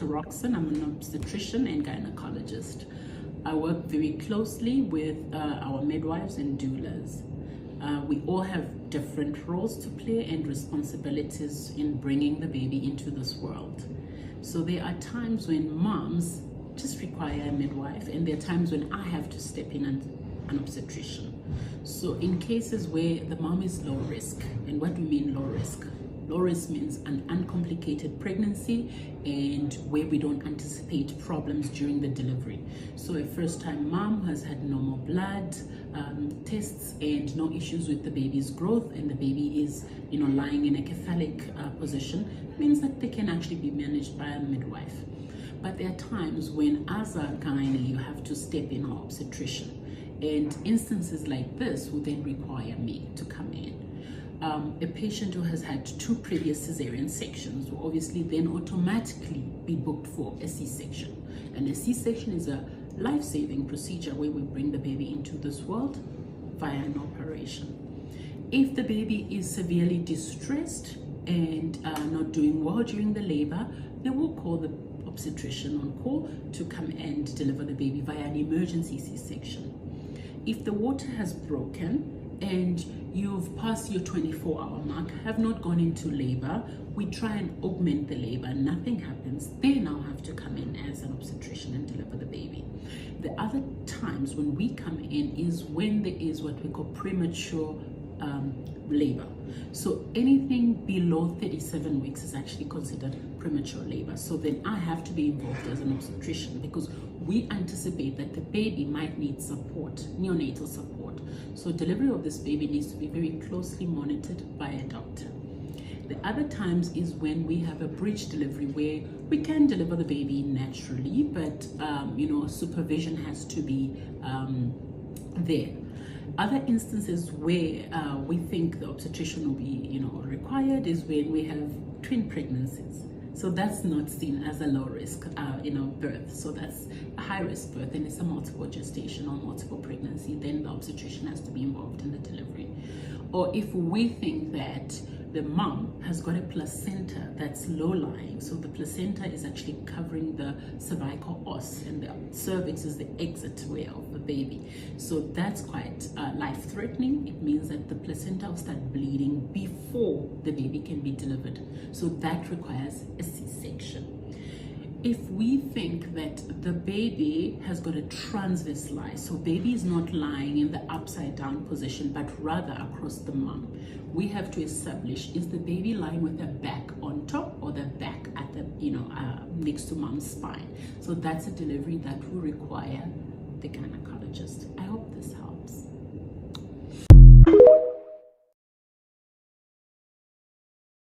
Dr. Roxanne. I'm an obstetrician and gynecologist. I work very closely with our midwives and doulas. We all have different roles to play and responsibilities in bringing the baby into this world. So there are times when moms just require a midwife, and there are times when I have to step in and an obstetrician. So in cases where the mom is low risk, and what do we mean low risk? Low risk means an uncomplicated pregnancy and where we don't anticipate problems during the delivery. So a first-time mom has had normal blood tests and no issues with the baby's growth, and the baby is lying in a cephalic position, means that they can actually be managed by a midwife. But there are times when as a gynae you have to step in, or obstetrician, and instances like this will then require me to come in. A patient who has had 2 previous cesarean sections will obviously then automatically be booked for a C-section. And a C-section is a life-saving procedure where we bring the baby into this world via an operation. If the baby is severely distressed and not doing well during the labor, they will call the obstetrician on call to come and deliver the baby via an emergency C-section. If the water has broken and you've passed your 24-hour mark, have not gone into labor, we try and augment the labor, nothing happens, they now have to come in as an obstetrician and deliver the baby. The other times when we come in is when there is what we call premature labor. So anything below 37 weeks is actually considered premature labor. So then I have to be involved as an obstetrician because we anticipate that the baby might need support, neonatal support. So delivery of this baby needs to be very closely monitored by a doctor. The other times is when we have a bridge delivery where we can deliver the baby naturally, but supervision has to be there. Other instances where we think the obstetrician will be required is when we have twin pregnancies. So that's not seen as a low risk birth. So that's a high risk birth, and it's a multiple gestation or multiple pregnancy. Then the obstetrician has to be involved in the delivery. Or if we think that the mom has got a placenta that's low-lying, so the placenta is actually covering the cervical os and the cervix is the exit way of the baby. So that's quite life-threatening. It means that the placenta will start bleeding before the baby can be delivered. So that requires a C-section. If we think that the baby has got a transverse lie, so baby is not lying in the upside down position, but rather across the mom, we have to establish, is the baby lying with the back on top or the back at the, next to mom's spine? So that's a delivery that will require the gynecologist. I hope